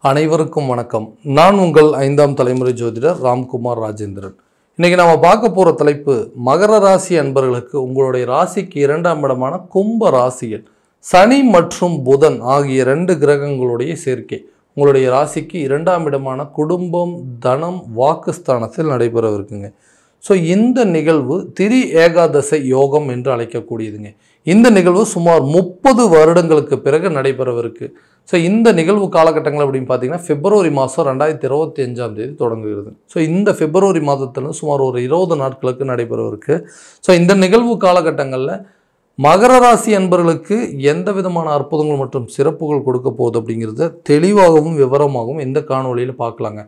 அனைவருக்கும் வணக்கம். நான் உங்கள் 5ஆம் தலைமுறை ஜோதிடர் ராம்குமார் ராஜேந்திரன். இன்னைக்கு நாம பார்க்க போற தலைப்பு மகர ராசி அன்பர்களுக்கு உங்களுடைய ராசிக்கு 2ஆம் இடமான கும்ப ராசியில் சனி மற்றும் புதன் ஆகிய 2 கிரகங்களுடைய சேர்க்கை உங்களுடைய ராசிக்கு 2ஆம் இடமான குடும்பம், தனம், வாக்குஸ்தானத்தில் நடைபெறவிருக்குங்க. ஸோ இந்த நிகழ்வு திரி ஏகாதசை யோகம் என்று அழைக்கக்கூடியதுங்க. இந்த நிகழ்வு சுமார் 30 வருடங்களுக்கு பிறகு நடைபெறவிருக்கு. ஸோ இந்த நிகழ்வு காலகட்டங்கள் அப்படின்னு பார்த்தீங்கன்னா பிப்ரவரி மாதம் 2025 தொடங்குகிறது. ஸோ இந்த பிப்ரவரி மாதத்தில் சுமார் ஒரு 20 நாட்களுக்கு நடைபெறவிருக்கு. ஸோ இந்த நிகழ்வு காலகட்டங்களில் மகர ராசி அன்பர்களுக்கு எந்த விதமான அற்புதங்கள் மற்றும் சிறப்புகள் கொடுக்க போகுது அப்படிங்கிறத தெளிவாகவும் விவரமாகவும் இந்த காணொலியில் பார்க்கலாங்க.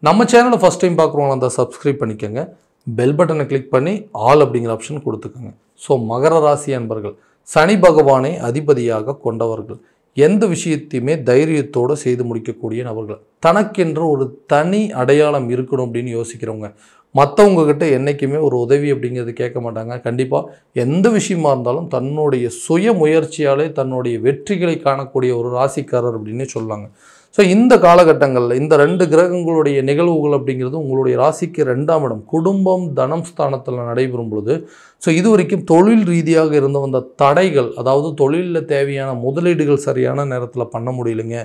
நம்ம சேனலை ஃபஸ்ட் டைம் பார்க்குறவங்களா இருந்தால் சப்ஸ்கிரைப் பண்ணிக்கோங்க. பெல் பட்டனை கிளிக் பண்ணி ஆல் அப்படிங்கிற ஆப்ஷன் கொடுத்துக்கோங்க. ஸோ மகர ராசி அன்பர்கள் சனி பகவானை அதிபதியாக கொண்டவர்கள், எந்த விஷயத்தையுமே தைரியத்தோடு செய்து முடிக்கக்கூடிய நபர்கள், தனக்கென்று ஒரு தனி அடையாளம் இருக்கணும் அப்படின்னு யோசிக்கிறவங்க, மற்றவங்க கிட்ட என்றைக்குமே ஒரு உதவி அப்படிங்கிறது கேட்க மாட்டாங்க. கண்டிப்பாக எந்த விஷயமா இருந்தாலும் தன்னுடைய சுய முயற்சியாலே தன்னுடைய வெற்றிகளை காணக்கூடிய ஒரு ராசிக்காரர் அப்படின்னே சொல்லலாங்க. ஸோ இந்த காலகட்டங்களில் இந்த 2 கிரகங்களுடைய நிகழ்வுகள் அப்படிங்கிறது உங்களுடைய ராசிக்கு 2ஆம் இடம் குடும்பம், தனம் ஸ்தானத்தில் நடைபெறும் பொழுது ஸோ இது வரைக்கும் தொழில் ரீதியாக இருந்த வந்த தடைகள், அதாவது தொழிலில் தேவையான முதலீடுகள் சரியான நேரத்தில் பண்ண முடியலைங்க,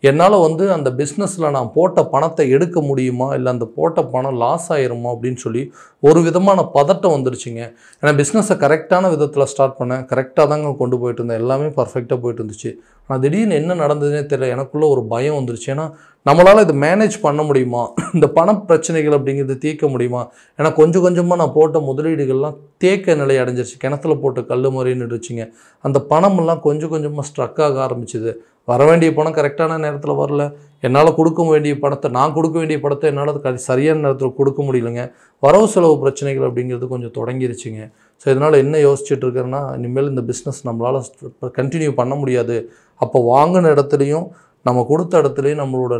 என்னால் அந்த பிஸ்னஸில் நான் போட்ட பணத்தை எடுக்க முடியுமா, இல்லை அந்த போட்ட பணம் லாஸ் ஆயிருமா அப்படின்னு சொல்லி ஒரு விதமான பதட்டம் வந்துருச்சுங்க. ஏன்னா பிஸ்னஸை கரெக்டான விதத்தில் ஸ்டார்ட் பண்ணேன், கரெக்டாக தாங்க கொண்டு போயிட்டு இருந்தேன், எல்லாமே பர்ஃபெக்டாக போயிட்டு இருந்துச்சு. ஆனால் திடீர்னு என்ன நடந்ததுன்னே தெரியல, எனக்குள்ளே ஒரு பயம் வந்துருச்சு. ஏன்னா நம்மளால் இதை மேனேஜ் பண்ண முடியுமா, இந்த பண பிரச்சனைகள் அப்படிங்கிறது தீர்க்க முடியுமா, ஏன்னா கொஞ்சம் கொஞ்சமாக நான் போட்ட முதலீடுகள்லாம் தேக்க நிலை அடைஞ்சிருச்சு, கிணத்துல போட்டு கல் மாதிரி நின்றுச்சுங்க. அந்த பணமெல்லாம் கொஞ்சம் கொஞ்சமாக ஸ்ட்ரக் ஆக ஆரம்பிச்சுது. வர வேண்டிய பணம் கரெக்டான நேரத்தில் வரல, என்னால் கொடுக்க வேண்டிய பணத்தை நான் கொடுக்க வேண்டிய பணத்தை என்னால் சரியான நேரத்தில் கொடுக்க முடியலைங்க. வரவு செலவு பிரச்சனைகள் அப்படிங்கிறது கொஞ்சம் தொடங்கிருச்சுங்க. ஸோ இதனால் என்ன யோசிச்சுட்டு இருக்கிறேன்னா, இனிமேல் இந்த பிஸ்னஸ் நம்மளால் கண்டினியூ பண்ண முடியாது. அப்போ வாங்கின இடத்துலையும் நம்ம கொடுத்த இடத்துலையும் நம்மளோட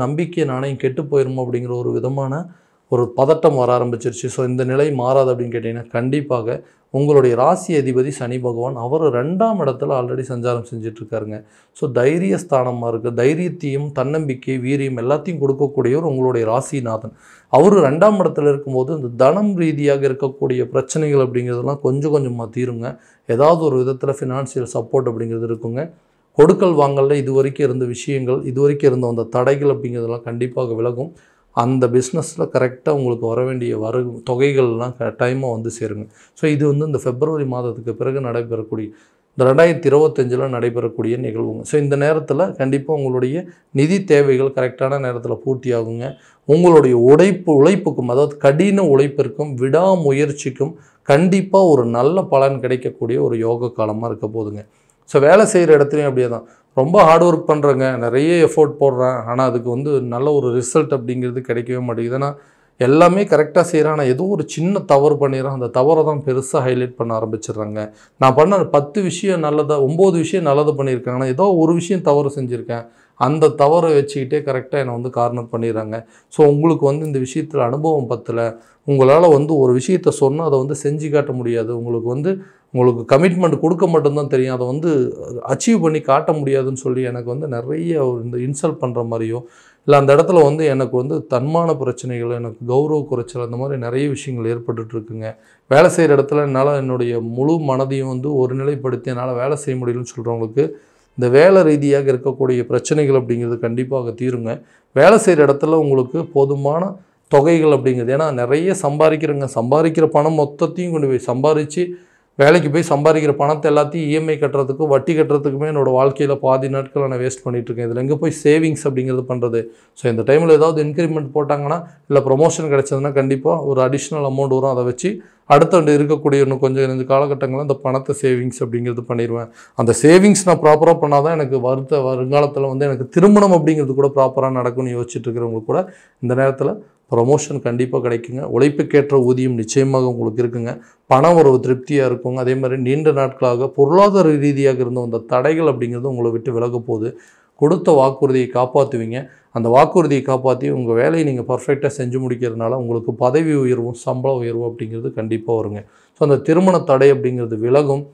நம்பிக்கை நாணயம் கெட்டு போயிருமோ அப்படிங்கிற ஒரு விதமான ஒரு பதட்டம் வர ஆரம்பிச்சிருச்சு. ஸோ இந்த நிலை மாறாது அப்படின்னு கேட்டிங்கன்னா, கண்டிப்பாக உங்களுடைய ராசி அதிபதி சனி பகவான் அவர் 2ஆம் இடத்துல ஆல்ரெடி சஞ்சாரம் செஞ்சிட்ருக்காருங்க. ஸோ தைரிய ஸ்தானமாக இருக்குது, தைரியத்தையும் தன்னம்பிக்கை வீரியம் எல்லாத்தையும் கொடுக்கக்கூடியவர் உங்களுடைய ராசிநாதன். அவர் 2ஆம் இடத்துல இருக்கும்போது இந்த தனம் ரீதியாக இருக்கக்கூடிய பிரச்சனைகள் அப்படிங்கிறதெல்லாம் கொஞ்சம் கொஞ்சமாக தீருங்க. ஏதாவது ஒரு விதத்தில் ஃபினான்ஷியல் சப்போர்ட் அப்படிங்கிறது இருக்குங்க. கொடுக்கல் வாங்கலில் இது வரைக்கும் இருந்த விஷயங்கள், இது வரைக்கும் இருந்த அந்த தடைகள் அப்படிங்கிறதெல்லாம் கண்டிப்பாக விலகும். அந்த பிஸ்னஸில் கரெக்டாக உங்களுக்கு வர வேண்டிய தொகைகள்லாம் டைமாக சேருங்க. ஸோ இது இந்த பிப்ரவரி மாதத்துக்கு பிறகு நடைபெறக்கூடிய இந்த 2025 நடைபெறக்கூடிய நிகழ்வுங்க. ஸோ இந்த நேரத்தில் கண்டிப்பாக உங்களுடைய நிதி தேவைகள் கரெக்டான நேரத்தில் பூர்த்தி ஆகுங்க. உங்களுடைய உழைப்புக்கும், அதாவது கடின உழைப்பிற்கும் விடாமுயற்சிக்கும் கண்டிப்பாக ஒரு நல்ல பலன் கிடைக்கக்கூடிய ஒரு யோக காலமாக இருக்க போதுங்க. ஸோ வேலை செய்கிற இடத்துலையும் அப்படியே தான், ரொம்ப ஹார்ட் ஒர்க் பண்ணுறேங்க, நிறைய எஃபோர்ட் போடுறேன், ஆனால் அதுக்கு நல்ல ஒரு ரிசல்ட் அப்படிங்கிறது கிடைக்கவே மாட்டேங்குது. ஏன்னா எல்லாமே கரெக்டாக செய்கிறேன், ஆனால் ஏதோ ஒரு சின்ன தவறு பண்ணிடுறேன், அந்த தவறை தான் பெருசாக ஹைலைட் பண்ண ஆரம்பிச்சிடுறாங்க. நான் பண்ண 10 விஷயம் நல்லதாக 9 விஷயம் நல்லது பண்ணியிருக்காங்க, ஆனால் ஏதோ ஒரு விஷயம் தவறு செஞ்சுருக்கேன், அந்த தவறை வச்சுக்கிட்டே கரெக்டாக என்னை கார்னர் பண்ணிடுறாங்க. ஸோ உங்களுக்கு இந்த விஷயத்தில் அனுபவம் பத்தலை, உங்களால் ஒரு விஷயத்தை சொன்னால் அதை செஞ்சு காட்ட முடியாது, உங்களுக்கு கமிட்மெண்ட் கொடுக்க மட்டும்தான் தெரியும், அதை அச்சீவ் பண்ணி காட்ட முடியாதுன்னு சொல்லி எனக்கு நிறைய இந்த இன்சல்ட் பண்ணுற மாதிரியோ, இல்லை அந்த இடத்துல எனக்கு தன்மான பிரச்சனைகள், எனக்கு கௌரவ குறைச்சல், அந்த மாதிரி நிறைய விஷயங்கள் ஏற்பட்டுருக்குங்க. வேலை செய்கிற இடத்துல என்னால் என்னுடைய முழு மனதையும் ஒரு நிலைப்படுத்தி என்னால் வேலை செய்ய முடியலன்னு சொல்கிறவங்களுக்கு இந்த வேலை ரீதியாக இருக்கக்கூடிய பிரச்சனைகள் அப்படிங்கிறது கண்டிப்பாக தீருங்க. வேலை செய்கிற இடத்துல உங்களுக்கு போதுமான தொகைகள் அப்படிங்கிறது, ஏன்னா நிறைய சம்பாதிக்கிற பணம் மொத்தத்தையும் கொண்டு போய் சம்பாதிச்சு வேலைக்கு போய் சம்பாதிக்கிற பணத்தை எல்லாத்தையும் இஎம்ஐ கட்டுறதுக்கும் வட்டி கட்டுறதுக்குமே என்னோடய வாழ்க்கையில் பாதி நாட்கள் நான் வேஸ்ட் பண்ணிகிட்ருக்கேன். இதில் எங்கே போய் சேவிங்ஸ் அப்படிங்கிறது பண்ணுறது? ஸோ இந்த டைமில் ஏதாவது இன்க்ரிமெண்ட் போட்டாங்கன்னா, இல்லை ப்ரொமோஷன் கிடைச்சதுன்னா கண்டிப்பாக ஒரு அடிஷ்னல் அமௌண்ட் வரும், அதை வச்சு அடுத்த இருக்கக்கூடிய இன்னும் கொஞ்சம் காலகட்டங்களில் அந்த பணத்தை சேவிங்ஸ் அப்படிங்கிறது பண்ணிடுவேன். அந்த சேவிங்ஸ் நான் ப்ராப்பராக பண்ணால் தான் எனக்கு வருங்காலத்தில் எனக்கு திருமணம் அப்படிங்கிறது கூட ப்ராப்பராக நடக்கும்னு யோசிச்சுட்டு இருக்கிறவங்களுக்கு கூட இந்த நேரத்தில் ப்ரொமோஷன் கண்டிப்பாக கிடைக்குங்க. உழைப்புக்கேற்ற ஊதியம் நிச்சயமாக உங்களுக்கு இருக்குங்க. பணம் ஒரு திருப்தியாக இருக்குங்க. அதே மாதிரி நீண்ட நாட்களாக பொருளாதார ரீதியாக இருந்த அந்த தடைகள் அப்படிங்கிறது உங்களை விட்டு விலக போகுது. கொடுத்த வாக்குறுதியை காப்பாற்றுவீங்க. அந்த வாக்குறுதியை காப்பாற்றி உங்கள் வேலையை நீங்கள் பர்ஃபெக்டாக செஞ்சு முடிக்கிறதுனால உங்களுக்கு பதவி உயர்வும் சம்பள உயர்வும் அப்படிங்கிறது கண்டிப்பாக வருங்க. ஸோ அந்த திருமண தடை அப்படிங்கிறது விலகும்.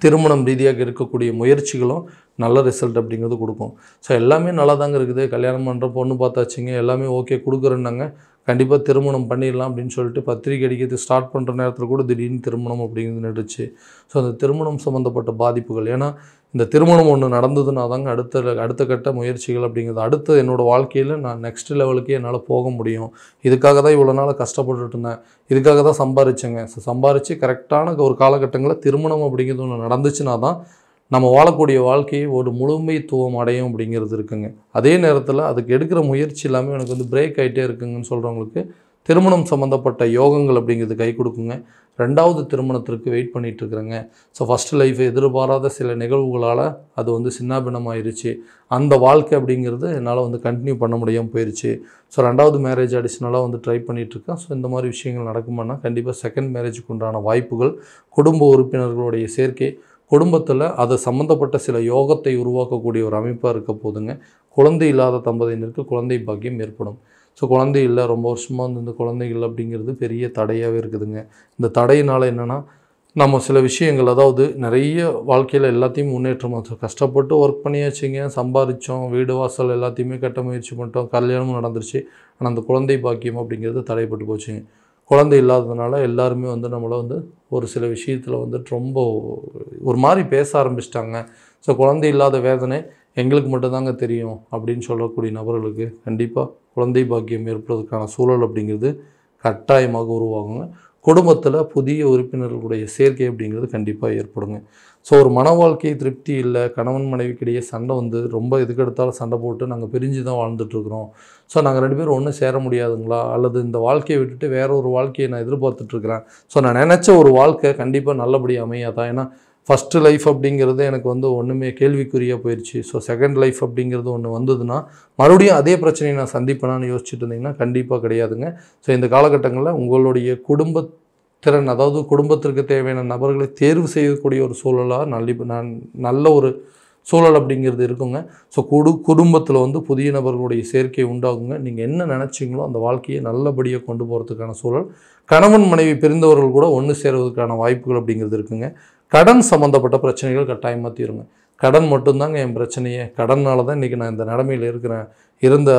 திருமணம் ரீதியாக இருக்கக்கூடிய முயற்சிகளும் நல்ல ரிசல்ட் அப்படிங்கிறது கொடுக்கும். ஸோ எல்லாமே நல்லா தாங்க இருக்குது. கல்யாணம் பண்ணுற பொண்ணு பார்த்தாச்சுங்க, எல்லாமே ஓகே கொடுக்குறேன்னாங்க. கண்டிப்பாக திருமணம் பண்ணிடலாம் அப்படின்னு சொல்லிட்டு பத்திரிக்கை அடிக்கிறது ஸ்டார்ட் பண்ணுற நேரத்தில் கூட திடீர்னு திருமணம் அப்படிங்கிறது நடிச்சு. ஸோ அந்த திருமணம் சம்மந்தப்பட்ட பாதிப்புகள், ஏன்னா இந்த திருமணம் ஒன்று நடந்ததுன்னா தாங்க அடுத்த கட்ட முயற்சிகள் அப்படிங்கிறது, அடுத்த என்னோடய வாழ்க்கையில் நான் நெக்ஸ்ட் லெவலுக்கு என்னால் போக முடியும். இதுக்காக தான் இவ்வளோ நாள் கஷ்டப்பட்டுட்டு இருந்தேன், இதுக்காக தான் சம்பாரிச்சேங்க. ஸோ சம்பாரித்து கரெக்டான ஒரு காலகட்டங்களில் திருமணம் அப்படிங்கிறது ஒன்று நடந்துச்சுன்னா தான் நம்ம வாழக்கூடிய வாழ்க்கையை ஒரு முழுமைத்துவம் அடையும் அப்படிங்கிறது இருக்குங்க. அதே நேரத்தில் அதுக்கு எடுக்கிற முயற்சி எல்லாமே எனக்கு வந்து பிரேக் ஆகிட்டே இருக்குங்கன்னு சொல்கிறவங்களுக்கு திருமணம் சம்மந்தப்பட்ட யோகங்கள் அப்படிங்கிறது கை கொடுக்குங்க. 2வது திருமணத்திற்கு வெயிட் பண்ணிகிட்ருக்குறேங்க. ஸோ ஃபஸ்ட்டு லைஃப் எதிர்பாராத சில நிகழ்வுகளால் அது வந்து சின்னாபின்னமாயிருச்சு. அந்த வாழ்க்கை அப்படிங்கிறது என்னால் வந்து கண்டினியூ பண்ண முடியாமல் போயிடுச்சு. ஸோ 2வது மேரேஜ் அடிஷ்னலாக வந்து ட்ரை பண்ணிகிட்ருக்கேன். ஸோ இந்த மாதிரி விஷயங்கள் நடக்குமானா கண்டிப்பாக செகண்ட் மேரேஜுக்கு உண்டான வாய்ப்புகள், குடும்ப உறுப்பினர்களுடைய சேர்க்கை, குடும்பத்தில் அது சம்மந்தப்பட்ட சில யோகத்தை உருவாக்கக்கூடிய ஒரு அமைப்பாக இருக்க போதுங்க. குழந்தை இல்லாத தம்பதியினருக்கு குழந்தை பாக்கியம் ஏற்படும். ஸோ குழந்தை இல்லை, ரொம்ப வருஷமாக வந்து இந்த குழந்தைகள் அப்படிங்கிறது பெரிய தடையாகவே இருக்குதுங்க. இந்த தடையினால் என்னென்னா நம்ம சில விஷயங்கள், அதாவது நிறைய வாழ்க்கையில் எல்லாத்தையும் முன்னேற்றமாக கஷ்டப்பட்டு ஒர்க் பண்ணியாச்சுங்க, சம்பாதிச்சோம், வீடு வாசல் எல்லாத்தையுமே கட்ட முயற்சி பண்ணிட்டோம், கல்யாணமும் நடந்துருச்சு. ஆனால் அந்த குழந்தை பாக்கியம் அப்படிங்கிறது தடைப்பட்டு போச்சுங்க. குழந்தை இல்லாததுனால எல்லாருமே வந்து நம்மளை வந்து ஒரு சில விஷயத்தில் வந்துட்டு ரொம்ப ஒரு மாதிரி பேச ஆரம்பிச்சிட்டாங்க. ஸோ குழந்தை இல்லாத வேதனை எங்களுக்கு மட்டும்தாங்க தெரியும் அப்படின்னு சொல்லக்கூடிய நபர்களுக்கு கண்டிப்பாக குழந்தை பாக்கியம் ஏற்படுவதற்கான சூழல் அப்படிங்கிறது கட்டாயமாக உருவாகுங்க. குடும்பத்தில் புதிய உறுப்பினர்களுடைய சேர்க்கை அப்படிங்கிறது கண்டிப்பாக ஏற்படுங்க. ஸோ ஒரு மன வாழ்க்கை திருப்தி இல்லை, கணவன் மனைவிக்கிடையே சண்டை வந்து ரொம்ப எதுக்கெடுத்தாலும் சண்டை போட்டு நாங்கள் பிரிஞ்சு தான் வாழ்ந்துட்டுருக்குறோம். ஸோ நாங்கள் 2 பேரும் ஒன்றும் சேர முடியாதுங்களா, அல்லது இந்த வாழ்க்கையை விட்டுட்டு வேற ஒரு வாழ்க்கையை நான் எதிர்பார்த்துட்ருக்குறேன். ஸோ நான் நினச்ச ஒரு வாழ்க்கை கண்டிப்பாக நல்லபடியாக அமையாதான். ஏன்னா ஃபஸ்ட்டு லைஃப் அப்படிங்கிறது எனக்கு வந்து ஒன்றுமே கேள்விக்குறியாக போயிடுச்சு. ஸோ செகண்ட் லைஃப் அப்படிங்கிறது ஒன்று வந்ததுன்னா மறுபடியும் அதே பிரச்சனையை நான் சந்திப்பேனான்னு யோசிச்சுட்டு இருந்தீங்கன்னா கண்டிப்பாக கிடையாதுங்க. ஸோ இந்த காலகட்டங்களில் உங்களுடைய திறன், அதாவது குடும்பத்திற்கு தேவையான நபர்களை தேர்வு செய்யக்கூடிய ஒரு சூழலாக நல்ல ஒரு சூழல் அப்படிங்கிறது இருக்குங்க. ஸோ குடும்பத்தில் வந்து புதிய நபர்களுடைய சேர்க்கை உண்டாகுங்க. நீங்கள் என்ன நினச்சிங்களோ அந்த வாழ்க்கையை நல்லபடியாக கொண்டு போகிறதுக்கான சூழல், கணவன் மனைவி பிரிந்தவர்கள் கூட ஒன்று சேருவதற்கான வாய்ப்புகள் அப்படிங்கிறது இருக்குங்க. கடன் சம்மந்தப்பட்ட பிரச்சனைகள் கட்டாயமாக தீருங்க. கடன் மட்டும்தாங்க என் பிரச்சனையே, கடனால் தான் இன்றைக்கி நான் இந்த நிலமையில் இருக்கிறேன்.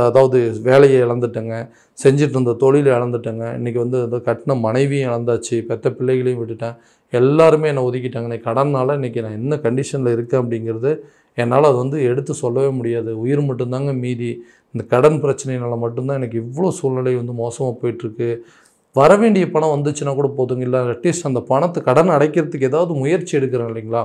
அதாவது வேலையை இழந்துட்டேங்க, செஞ்சுட்டு இருந்த தொழிலை இழந்துட்டேங்க, இன்றைக்கி வந்து அந்த கட்டின மனைவியும் இழந்தாச்சு, பெற்ற பிள்ளைகளையும் விட்டுட்டேன், எல்லாருமே என்னை ஒதுக்கிட்டாங்க. இன்றைக்கி கடனால் இன்றைக்கி நான் என்ன கண்டிஷனில் இருக்கேன் அப்படிங்கிறது என்னால் அது வந்து எடுத்து சொல்லவே முடியாது. உயிர் மட்டும்தாங்க மீதி. இந்த கடன் பிரச்சனையினால் மட்டும்தான் எனக்கு இவ்வளோ சூழ்நிலை வந்து மோசமாக போயிட்டுருக்கு. வர வேண்டிய பணம் வந்துச்சுன்னா கூட போதுங்க, இல்லை அட்லீஸ்ட் அந்த பணத்தை கடன் அடைக்கிறதுக்கு ஏதாவது முயற்சி எடுக்கிறேன் இல்லைங்களா,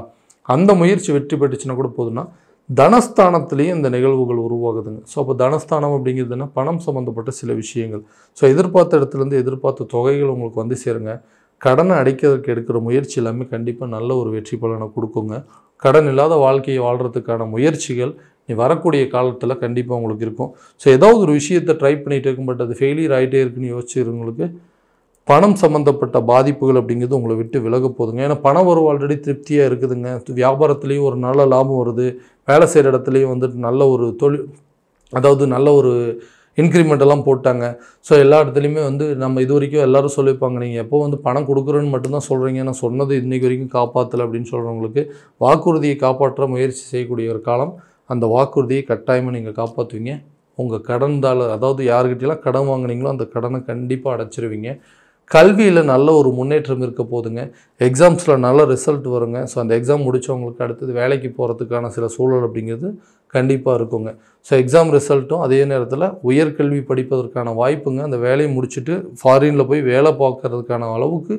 அந்த முயற்சி வெற்றி பெற்றுச்சுன்னா கூட போதுன்னா தனஸ்தானத்துலேயும் இந்த நிகழ்வுகள் உருவாகுதுங்க. ஸோ அப்போ தனஸ்தானம் அப்படிங்கிறதுனா பணம் சம்மந்தப்பட்ட சில விஷயங்கள். ஸோ எதிர்பார்த்த இடத்துலேருந்து எதிர்பார்த்த தொகைகள் உங்களுக்கு வந்து சேருங்க. கடனை அடைக்கிறதுக்கு எடுக்கிற முயற்சி எல்லாமே கண்டிப்பாக நல்ல ஒரு வெற்றி பலனை கொடுக்குங்க. கடன் இல்லாத வாழ்க்கையை வாழ்கிறதுக்கான முயற்சிகள் நீ வரக்கூடிய காலத்தில் கண்டிப்பாக உங்களுக்கு இருக்கும். ஸோ ஏதாவது ஒரு விஷயத்தை ட்ரை பண்ணிகிட்டு இருக்கும், பட் அது ஃபெயிலியர் ஆகிட்டே இருக்குன்னு யோசிச்சுருங்களுக்கு பணம் சம்மந்தப்பட்ட பாதிப்புகள் அப்படிங்கிறது உங்களை விட்டு விலக போதுங்க. ஏன்னா பணம் வரும் ஆல்ரெடி திருப்தியாக இருக்குதுங்க. வியாபாரத்துலேயும் ஒரு நல்ல லாபம் வருது, வேலை செய்கிற இடத்துலையும் வந்துட்டு நல்ல ஒரு அதாவது நல்ல ஒரு இன்க்ரிமெண்ட்டெல்லாம் போட்டாங்க. ஸோ எல்லா இடத்துலையுமே வந்து நம்ம இது வரைக்கும் எல்லோரும் சொல்லியிருப்பாங்க, நீங்கள் எப்போ வந்து பணம் கொடுக்குறேன்னு மட்டும்தான் சொல்கிறீங்க, நான் சொன்னது இன்றைக்கு வரைக்கும் காப்பாற்றலை அப்படின்னு சொல்கிறவங்களுக்கு வாக்குறுதியை காப்பாற்ற முயற்சி செய்யக்கூடிய ஒரு காலம். அந்த வாக்குறுதியை கட்டாயமாக நீங்கள் காப்பாற்றுவீங்க. உங்கள் கடன்தால், அதாவது யாருக்கிட்டெல்லாம் கடன் வாங்கினீங்களோ அந்த கடனை கண்டிப்பாக அடைச்சிருவீங்க. கல்வியில் நல்ல ஒரு முன்னேற்றம் இருக்க போதுங்க. எக்ஸாம்ஸில் நல்ல ரிசல்ட் வருங்க. ஸோ அந்த எக்ஸாம் முடித்தவங்களுக்கு அடுத்தது வேலைக்கு போகிறதுக்கான சில சூழல் அப்படிங்கிறது கண்டிப்பாக இருக்குங்க. ஸோ எக்ஸாம் ரிசல்ட்டும் அதே நேரத்தில் உயர்கல்வி படிப்பதற்கான வாய்ப்புங்க. அந்த வேலையை முடிச்சுட்டு ஃபாரினில் போய் வேலை பார்க்கறதுக்கான அளவுக்கு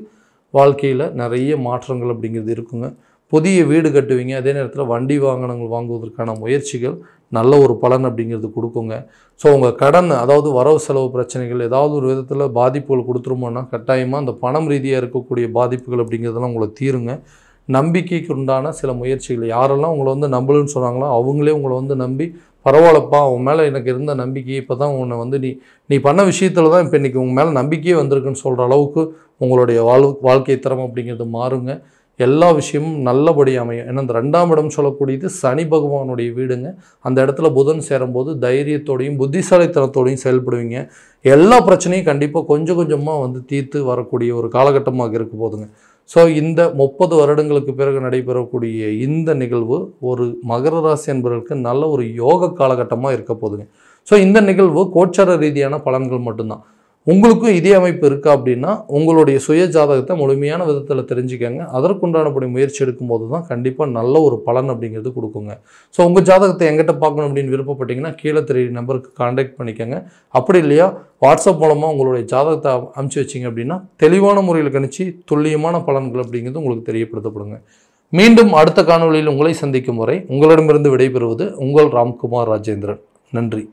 வாழ்க்கையில் நிறைய மாற்றங்கள் அப்படிங்கிறது இருக்குங்க. புதிய வீடு கட்டுவீங்க. அதே நேரத்தில் வண்டி வாகனங்கள் வாங்குவதற்கான முயற்சிகள் நல்ல ஒரு பலன் அப்படிங்கிறது கொடுக்குங்க. ஸோ உங்கள் கடன், அதாவது வரவு செலவு பிரச்சனைகள் ஏதாவது ஒரு விதத்தில் பாதிப்புகள் கொடுத்துருமோன்னா கட்டாயமாக அந்த பணம் ரீதியாக இருக்கக்கூடிய பாதிப்புகள் அப்படிங்கிறதெல்லாம் உங்களை தீருங்க. நம்பிக்கைக்கு உண்டான சில முயற்சிகள், யாரெல்லாம் உங்களை வந்து நம்பலுன்னு சொன்னாங்களோ அவங்களே உங்களை வந்து நம்பி, பரவாயில்லப்பா உன் மேலே எனக்கு இருந்த நம்பிக்கையை இப்போ தான் உன்னை வந்து நீ பண்ண விஷயத்தில் தான் இப்போ இன்றைக்கி உங்கள் மேலே நம்பிக்கையே வந்திருக்குன்னு சொல்கிற அளவுக்கு உங்களுடைய வாழ்க்கை தரம் அப்படிங்கிறது மாறுங்க. எல்லா விஷயமும் நல்லபடியாக அமையும். ஏன்னா இந்த 2ஆம் இடம் சொல்லக்கூடியது சனி பகவானுடைய வீடுங்க. அந்த இடத்துல புதன் சேரும்போது தைரியத்தோடையும் புத்திசாலித்தனத்தோடையும் செயல்படுவீங்க. எல்லா பிரச்சனையும் கண்டிப்பாக கொஞ்சம் கொஞ்சமாக வந்து தீர்த்து வரக்கூடிய ஒரு காலகட்டமாக இருக்க போதுங்க. ஸோ இந்த 30 வருடங்களுக்கு பிறகு நடைபெறக்கூடிய இந்த நிகழ்வு ஒரு மகர ராசி என்பவர்களுக்கு நல்ல ஒரு யோக காலகட்டமாக இருக்க போகுதுங்க. ஸோ இந்த நிகழ்வு கோச்சார ரீதியான பலன்கள் மட்டும்தான். உங்களுக்கும் இதே அமைப்பு இருக்கா அப்படின்னா உங்களுடைய சுய ஜாதகத்தை முழுமையான விதத்தில் தெரிஞ்சுக்கங்க. அதற்குண்டானபடி முயற்சி எடுக்கும்போது தான் கண்டிப்பாக நல்ல ஒரு பலன் அப்படிங்கிறது கொடுக்குங்க. ஸோ உங்கள் ஜாதகத்தை எங்கிட்ட பார்க்கணும் அப்படின்னு விருப்பப்பட்டீங்கன்னா கீழே தெரிய நம்பருக்கு கான்டாக்ட் பண்ணிக்கோங்க. அப்படி இல்லையா வாட்ஸ்அப் மூலமாக உங்களுடைய ஜாதகத்தை அனுப்பிச்சி வச்சிங்க அப்படின்னா தெளிவான முறையில் கணிச்சு துல்லியமான பலன்கள் அப்படிங்கிறது உங்களுக்கு தெரியப்படுத்தப்படுங்க. மீண்டும் அடுத்த காணொலியில் உங்களை சந்திக்கும் வரை உங்களிடமிருந்து விடைபெறுவது உங்கள் ராம்குமார் ராஜேந்திரன். நன்றி.